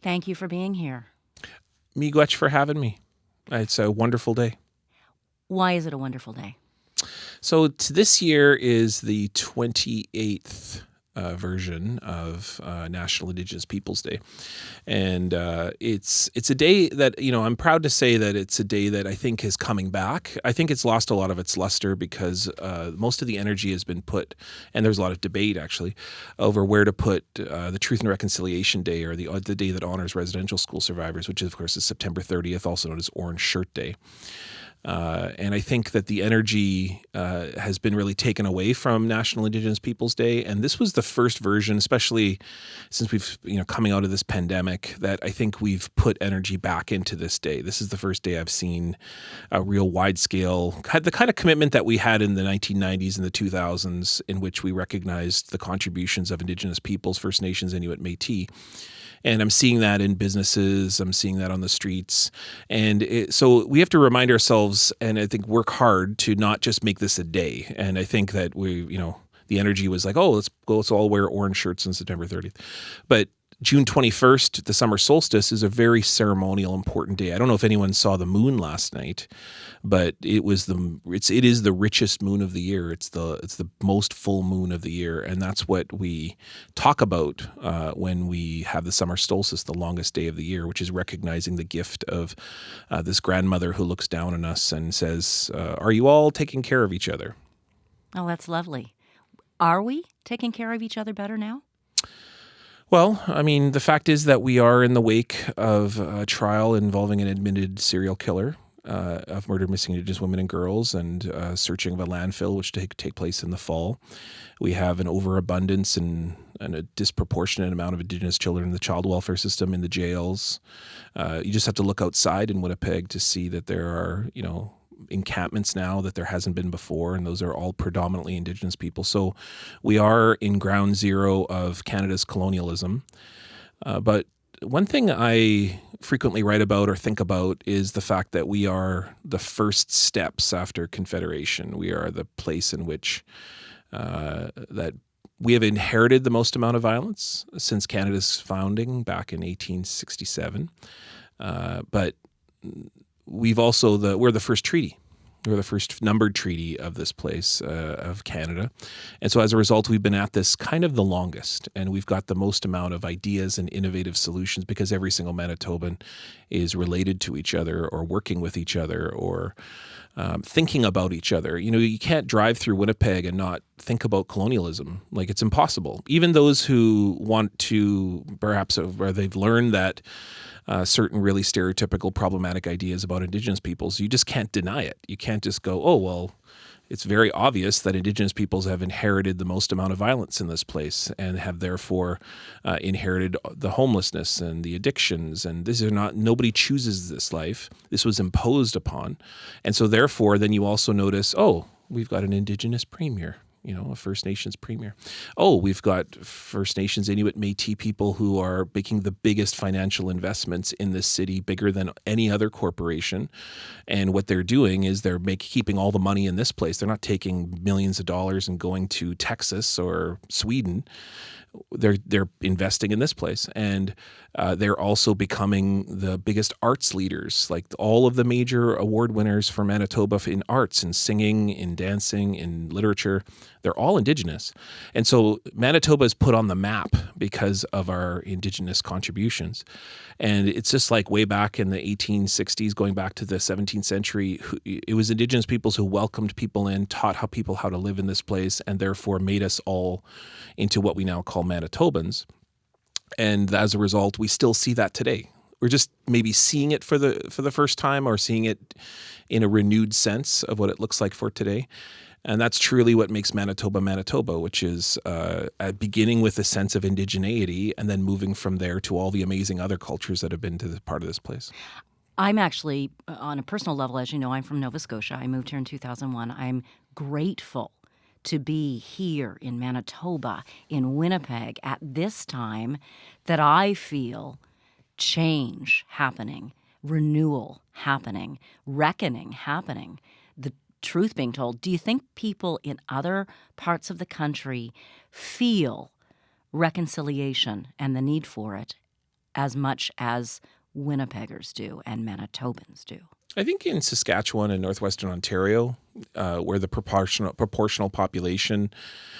Thank you for being here. Miigwech for having me. It's a wonderful day. Why is it a wonderful day? So this year is the 28th version of National Indigenous Peoples Day. And it's a day that, I'm proud to say that it's a day that I think is coming back. I think it's lost a lot of its luster because most of the energy has been put, and there's a lot of debate actually, over where to put the Truth and Reconciliation Day, or the day that honors residential school survivors, which of course is September 30th, also known as Orange Shirt Day. And I think that the energy has been really taken away from National Indigenous Peoples Day. And this was the first version, especially since we've, coming out of this pandemic, that I think we've put energy back into this day. This is the first day I've seen a real wide scale, the kind of commitment that we had in the 1990s and the 2000s, in which we recognized the contributions of Indigenous peoples, First Nations, Inuit, Metis. And I'm seeing that in businesses. I'm seeing that on the streets. And so we have to remind ourselves, and I think work hard to not just make this a day. And I think that the energy was like, oh, let's all wear orange shirts on September 30th. But June 21st, the summer solstice, is a very ceremonial, important day. I don't know if anyone saw the moon last night, but it is the richest moon of the year. It's the most full moon of the year, and that's what we talk about when we have the summer solstice, the longest day of the year, which is recognizing the gift of this grandmother who looks down on us and says, "Are you all taking care of each other?" Oh, that's lovely. Are we taking care of each other better now? Well, I mean, the fact is that we are in the wake of a trial involving an admitted serial killer of murdered missing Indigenous women and girls, and searching of a landfill, which take place in the fall. We have an overabundance and a disproportionate amount of Indigenous children in the child welfare system, in the jails. You just have to look outside in Winnipeg to see that there are, encampments now that there hasn't been before, and those are all predominantly Indigenous people. So we are in ground zero of Canada's colonialism. But one thing I frequently write about or think about is the fact that we are the first steps after Confederation. We are the place in which that we have inherited the most amount of violence since Canada's founding back in 1867. But we're the first treaty. We're the first numbered treaty of this place, of Canada. And so as a result, we've been at this kind of the longest, and we've got the most amount of ideas and innovative solutions because every single Manitoban is related to each other, or working with each other, or thinking about each other. You can't drive through Winnipeg and not think about colonialism. Like, it's impossible. Even those who want to, perhaps, where they've learned that certain really stereotypical problematic ideas about Indigenous peoples, you just can't deny it. You can't just go, oh, well, it's very obvious that Indigenous peoples have inherited the most amount of violence in this place, and have therefore inherited the homelessness and the addictions. And nobody chooses this life. This was imposed upon. And so therefore, then you also notice, oh, we've got an Indigenous premier. A First Nations premier. Oh, we've got First Nations, Inuit, Métis people who are making the biggest financial investments in this city, bigger than any other corporation. And what they're doing is they're keeping all the money in this place. They're not taking millions of dollars and going to Texas or Sweden. They're investing in this place, and they're also becoming the biggest arts leaders. Like, all of the major award winners for Manitoba in arts, in singing, in dancing, in literature, they're all Indigenous. And so Manitoba is put on the map because of our Indigenous contributions. And it's just like way back in the 1860s, going back to the 17th century, it was Indigenous peoples who welcomed people in, taught people how to live in this place, and therefore made us all into what we now call Manitobans. And as a result, we still see that today. We're just maybe seeing it for the first time, or seeing it in a renewed sense of what it looks like for today. And that's truly what makes Manitoba, Manitoba, which is beginning with a sense of indigeneity, and then moving from there to all the amazing other cultures that have been to this part of this place. I'm actually, on a personal level, as you know, I'm from Nova Scotia. I moved here in 2001. I'm grateful to be here in Manitoba, in Winnipeg, at this time that I feel change happening, renewal happening, reckoning happening, the truth being told. Do you think people in other parts of the country feel reconciliation and the need for it as much as Winnipeggers do and Manitobans do? I think in Saskatchewan and northwestern Ontario, where the proportional population,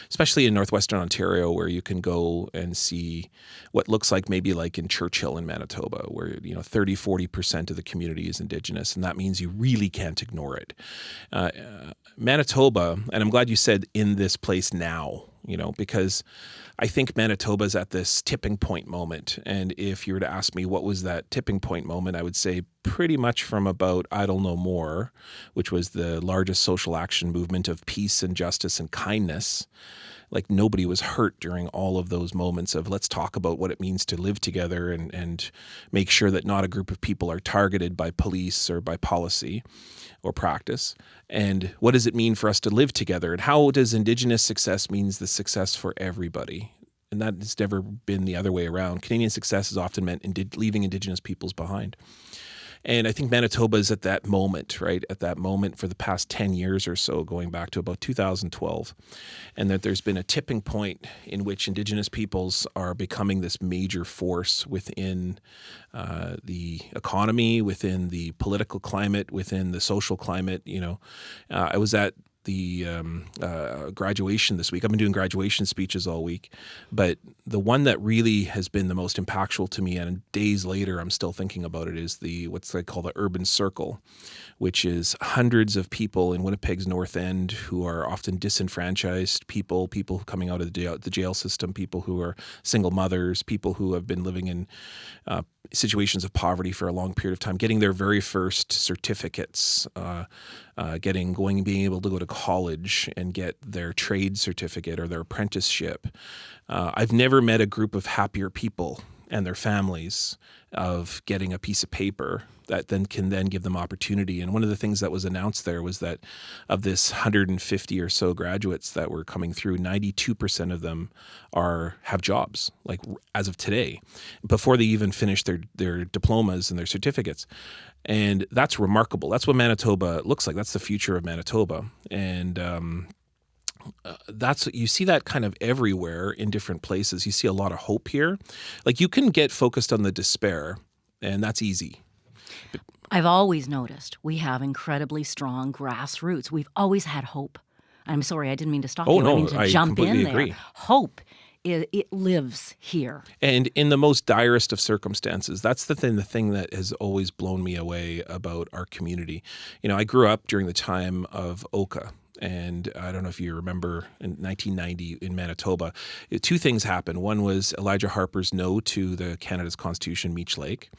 especially in northwestern Ontario, where you can go and see what looks like maybe like in Churchill in Manitoba, where 30-40% of the community is Indigenous, and that means you really can't ignore it. Manitoba, and I'm glad you said in this place now, because I think Manitoba is at this tipping point moment. And if you were to ask me what was that tipping point moment, I would say pretty much from about Idle No More, which was the largest social action movement of peace and justice and kindness. Like nobody was hurt during all of those moments of let's talk about what it means to live together and make sure that not a group of people are targeted by police or by policy or practice. And what does it mean for us to live together? And how does Indigenous success means the success for everybody? And that has never been the other way around. Canadian success has often meant leaving Indigenous peoples behind. And I think Manitoba is at that moment, right? At that moment for the past 10 years or so, going back to about 2012. And that there's been a tipping point in which Indigenous peoples are becoming this major force within the economy, within the political climate, within the social climate. I was at the graduation this week. I've been doing graduation speeches all week, but the one that really has been the most impactful to me, and days later I'm still thinking about it, is what's they call the urban circle, which is hundreds of people in Winnipeg's North End who are often disenfranchised people coming out of the jail system, people who are single mothers, people who have been living in situations of poverty for a long period of time, getting their very first certificates, being able to go to college and get their trade certificate or their apprenticeship. I've never met a group of happier people and their families of getting a piece of paper that then can give them opportunity. And one of the things that was announced there was that of this 150 or so graduates that were coming through, 92% of them have jobs, like as of today, before they even finish their diplomas and their certificates. And that's remarkable. That's what Manitoba looks like. That's the future of Manitoba. And you see that kind of everywhere in different places. You see a lot of hope here. Like you can get focused on the despair, and that's easy. I've always noticed we have incredibly strong grassroots. We've always had hope. I'm sorry, I didn't mean to stop you. Oh, no, I mean to I jump completely in there. agree. Hope, it lives here. And in the most direst of circumstances, that's the thing that has always blown me away about our community. I grew up during the time of Oka. And I don't know if you remember in 1990 in Manitoba, two things happened. One was Elijah Harper's no to the Canada's Constitution, Meech Lake.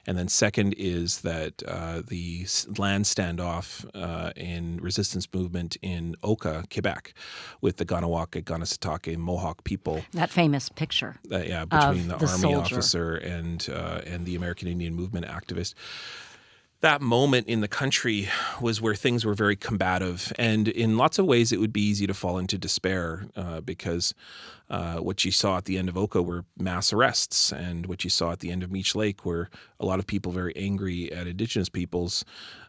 And then second is that the land standoff in resistance movement in Oka, Quebec, with the Ganawaka, Ganasatake, Mohawk people. That famous picture. Between the army soldier. officer and the American Indian Movement activist. That moment in the country was where things were very combative. And in lots of ways, it would be easy to fall into despair because what you saw at the end of Oka were mass arrests. And what you saw at the end of Meech Lake were a lot of people very angry at Indigenous peoples.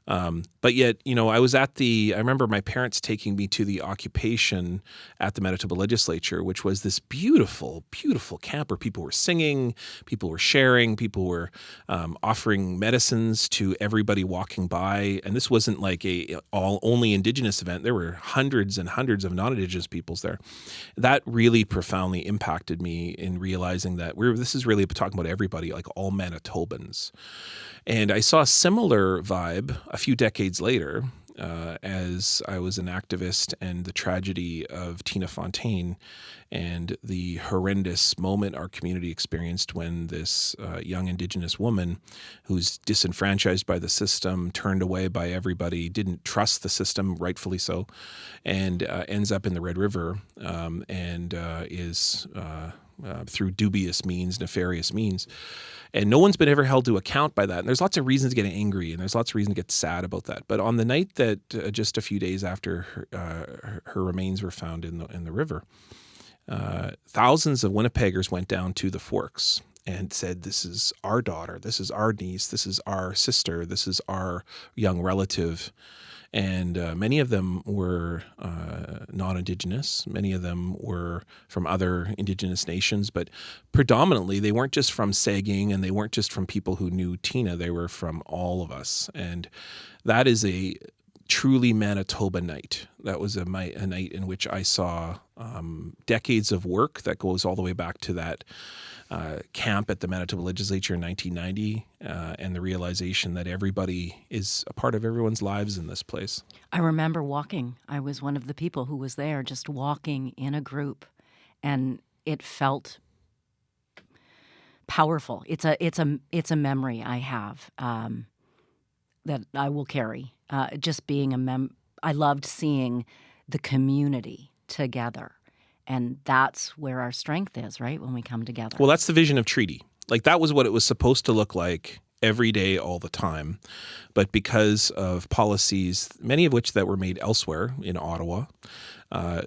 But yet, I remember my parents taking me to the occupation at the Manitoba Legislature, which was this beautiful, beautiful camp where people were singing, people were sharing, people were offering medicines to everybody walking by. And this wasn't like only Indigenous event. There were hundreds and hundreds of non-Indigenous peoples there. That really profoundly impacted me in realizing that this is really talking about everybody, like all Manitobans. And I saw a similar vibe a few decades later as I was an activist, and the tragedy of Tina Fontaine and the horrendous moment our community experienced when this young Indigenous woman who's disenfranchised by the system, turned away by everybody, didn't trust the system, rightfully so, and ends up in the Red River and is through dubious means, nefarious means. And no one's been ever held to account by that. And there's lots of reasons to get angry, and there's lots of reasons to get sad about that. But on the night that just a few days after her remains were found in the river, thousands of Winnipeggers went down to the Forks and said, "This is our daughter, this is our niece, this is our sister, this is our young relative." And many of them were non-Indigenous. Many of them were from other Indigenous nations, but predominantly they weren't just from Saugeen, and they weren't just from people who knew Tina. They were from all of us. And that is a truly Manitoba night. That was a night in which I saw decades of work that goes all the way back to that camp at the Manitoba Legislature in 1990, and the realization that everybody is a part of everyone's lives in this place. I remember walking. I was one of the people who was there, just walking in a group, and it felt powerful. It's a memory I have that I will carry. Just being I loved seeing the community together, and that's where our strength is, right? When we come together. Well, that's the vision of treaty. Like, that was what it was supposed to look like every day, all the time. But because of policies, many of which that were made elsewhere in Ottawa,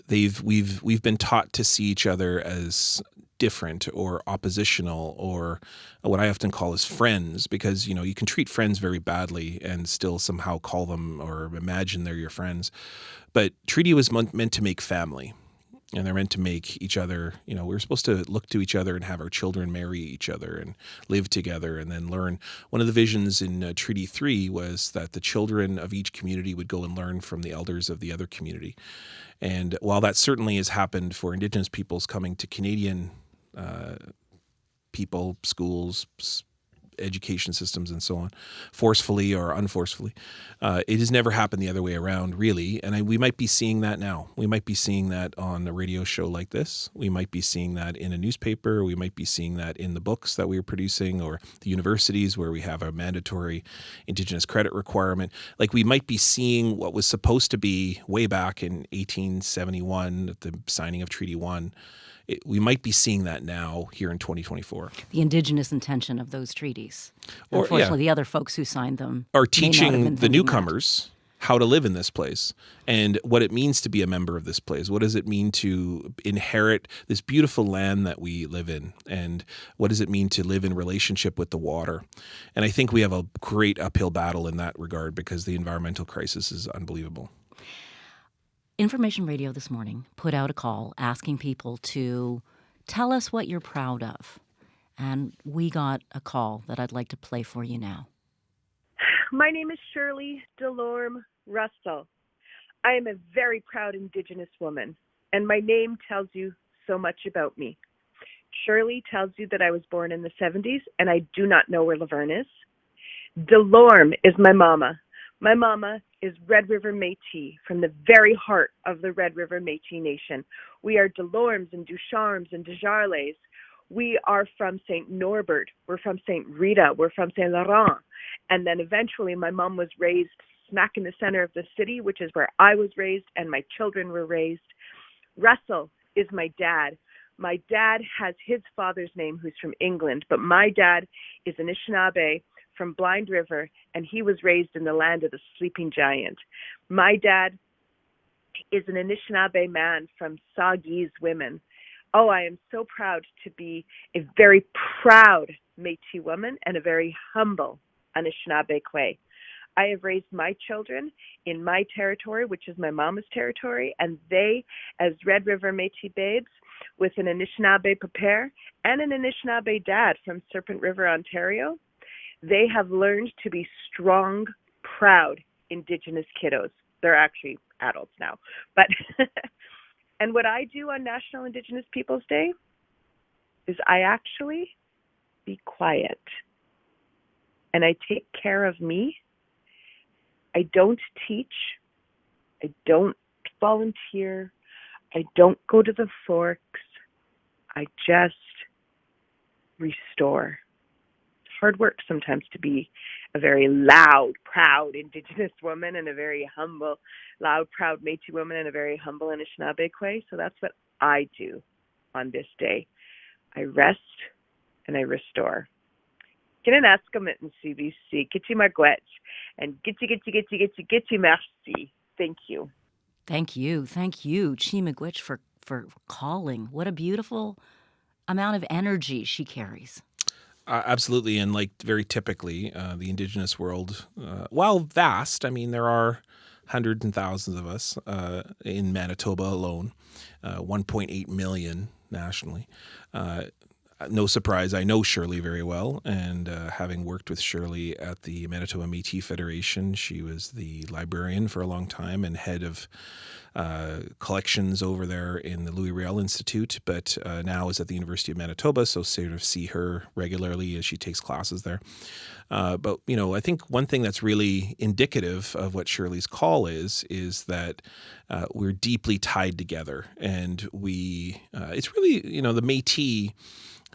we've been taught to see each other as different or oppositional, or what I often call as friends, because you can treat friends very badly and still somehow call them or imagine they're your friends. But treaty was meant to make family. And they're meant to make each other, we're supposed to look to each other and have our children marry each other and live together and then learn. One of the visions in Treaty 3 was that the children of each community would go and learn from the elders of the other community. And while that certainly has happened for Indigenous peoples coming to Canadian people, schools, education systems, and so on, forcefully or unforcefully, it has never happened the other way around, really. And we might be seeing that now. We might be seeing that on a radio show like this. We might be seeing that in a newspaper. We might be seeing that in the books that we're producing, or the universities where we have a mandatory Indigenous credit requirement. Like, we might be seeing what was supposed to be way back in 1871 at the signing of Treaty 1. We might be seeing that now here in 2024. The Indigenous intention of those treaties. Or, unfortunately, the other folks who signed them are may not have teaching been the thinking newcomers how to live in this place and what it means to be a member of this place. What does it mean to inherit this beautiful land that we live in? And what does it mean to live in relationship with the water? And I think we have a great uphill battle in that regard, because the environmental crisis is unbelievable. Information Radio this morning put out a call asking people to tell us what you're proud of. And we got a call that I'd like to play for you now. My name is Shirley Delorme Russell. I am a very proud Indigenous woman, and my name tells you so much about me. Shirley tells you that I was born in the 70s, and I do not know where Laverne is. Delorme is my mama. My mama is Red River Métis, from the very heart of the Red River Métis Nation. We are Delormes and Ducharmes and Desjardins. We are from St. Norbert. We're from St. Rita. We're from St. Laurent. And then eventually my mom was raised smack in the center of the city, which is where I was raised and my children were raised. Russell is my dad. My dad has his father's name, who's from England, but my dad is an Anishinaabe from Blind River, and he was raised in the land of the sleeping giant. My dad is an Anishinaabe man from Saugeen's women. Oh, I am so proud to be a very proud Métis woman and a very humble Anishinaabe Kwe. I have raised my children in my territory, which is my mama's territory, and they, as Red River Métis babes, with an Anishinaabe papa and an Anishinaabe dad from Serpent River, Ontario, they have learned to be strong, proud Indigenous kiddos. They're actually adults now. But and what I do on National Indigenous Peoples Day is I actually be quiet. And I take care of me. I don't teach. I don't volunteer. I don't go to the forks. I just restore. Hard work sometimes to be a very loud, proud Indigenous woman and a very humble, loud, proud Métis woman and a very humble Anishinaabe Kwe. So that's what I do on this day. I rest and I restore. Kinanaskamet and CBC, Kitty Magwet, and Gitty merci. Thank you. Thank you. Thank you, Chi Miigwech, for calling. What a beautiful amount of energy she carries. Absolutely. And like very typically, the Indigenous world, while vast, I mean, there are hundreds and thousands of us in Manitoba alone, 1.8 million nationally. No surprise, I know Shirley very well, and having worked with Shirley at the Manitoba Métis Federation, she was the librarian for a long time and head of collections over there in the Louis Riel Institute, but now is at the University of Manitoba, so sort of see her regularly as she takes classes there. But, I think one thing that's really indicative of what Shirley's call is that we're deeply tied together, and it's really, the Métis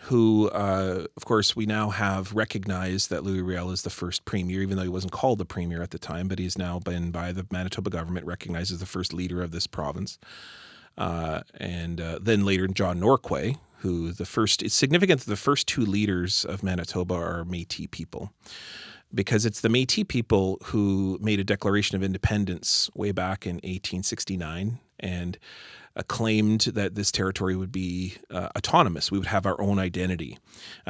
who, of course, we now have recognized that Louis Riel is the first premier, even though he wasn't called the premier at the time, but he's now been, by the Manitoba government, recognized as the first leader of this province. And then later John Norquay, it's significant that the first two leaders of Manitoba are Métis people, because it's the Métis people who made a declaration of independence way back in 1869 and claimed that this territory would be autonomous. We would have our own identity.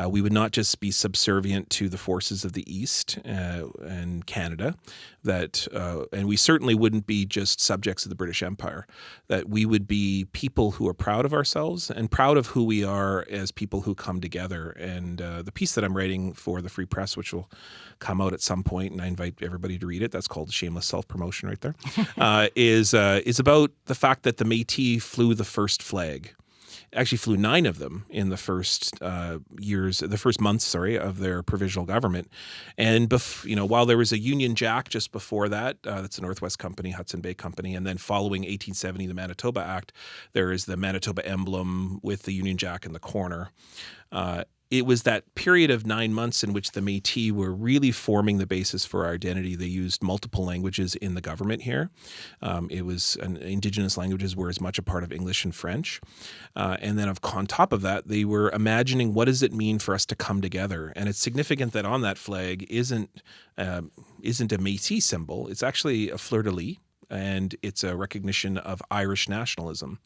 We would not just be subservient to the forces of the East and Canada, and we certainly wouldn't be just subjects of the British Empire, that we would be people who are proud of ourselves and proud of who we are as people who come together. And the piece that I'm writing for the Free Press, which will come out at some point, and I invite everybody to read it, that's called Shameless Self-Promotion right there, is about the fact that the Métis flew the first flag. Actually flew 9 of them in the first months of their provisional government. And while there was a Union Jack just before that, that's the Northwest Company, Hudson Bay Company, and then following 1870, the Manitoba Act, there is the Manitoba emblem with the Union Jack in the corner. It was that period of 9 months in which the Métis were really forming the basis for our identity. They used multiple languages in the government here. Indigenous languages were as much a part of English and French. And then on top of that, they were imagining what does it mean for us to come together. And it's significant that on that flag isn't a Métis symbol. It's actually a fleur-de-lis. And it's a recognition of Irish nationalism,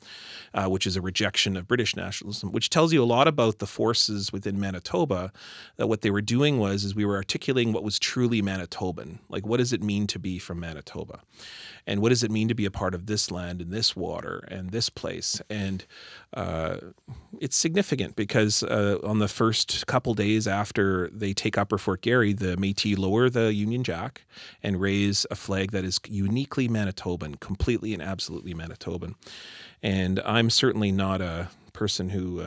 which is a rejection of British nationalism, which tells you a lot about the forces within Manitoba, that what they were doing was we were articulating what was truly Manitoban. Like, what does it mean to be from Manitoba? And what does it mean to be a part of this land and this water and this place? And it's significant because on the first couple days after they take Upper Fort Garry, the Métis lower the Union Jack and raise a flag that is uniquely Manitoban, completely and absolutely Manitoban. And I'm certainly not a person who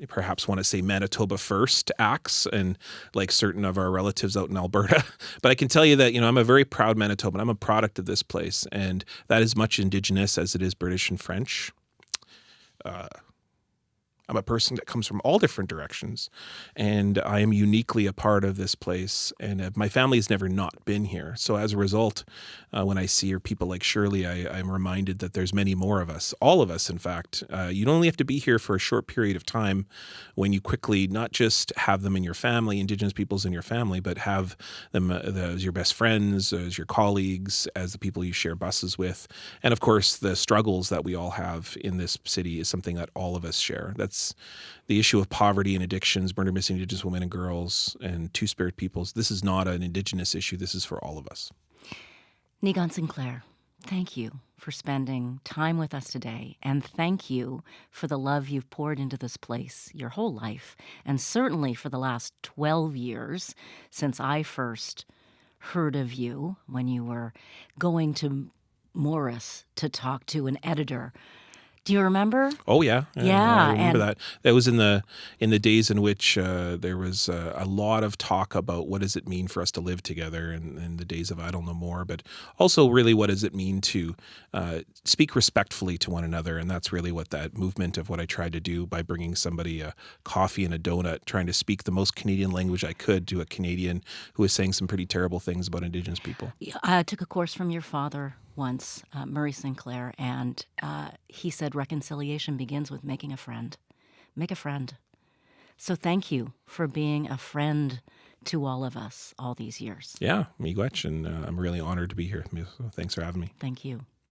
perhaps want to say Manitoba first acts, and like certain of our relatives out in Alberta. But I can tell you that, I'm a very proud Manitoban. I'm a product of this place, and that is much Indigenous as it is British and French. I'm a person that comes from all different directions, and I am uniquely a part of this place, and my family has never not been here. So as a result, when I see people like Shirley, I'm reminded that there's many more of us, all of us, in fact. You don't only have to be here for a short period of time when you quickly not just have them in your family, Indigenous peoples in your family, but have them as your best friends, as your colleagues, as the people you share buses with. And of course, the struggles that we all have in this city is something that all of us share. That's the issue of poverty and addictions, murder, missing Indigenous women and girls, and Two-Spirit peoples. This is not an Indigenous issue. This is for all of us. Niigaan Sinclair, thank you for spending time with us today, and thank you for the love you've poured into this place your whole life, and certainly for the last 12 years since I first heard of you when you were going to Morris to talk to an editor. Do you remember? Oh yeah, Yeah, I remember that. That was in the days in which there was a lot of talk about what does it mean for us to live together, and the days of I don't know more, but also really what does it mean to speak respectfully to one another, and that's really what that movement of what I tried to do by bringing somebody a coffee and a donut, trying to speak the most Canadian language I could to a Canadian who was saying some pretty terrible things about Indigenous people. I took a course from your father once, Murray Sinclair, and he said reconciliation begins with making a friend. Make a friend. So thank you for being a friend to all of us all these years. Yeah, miigwech, and I'm really honored to be here. So thanks for having me. Thank you.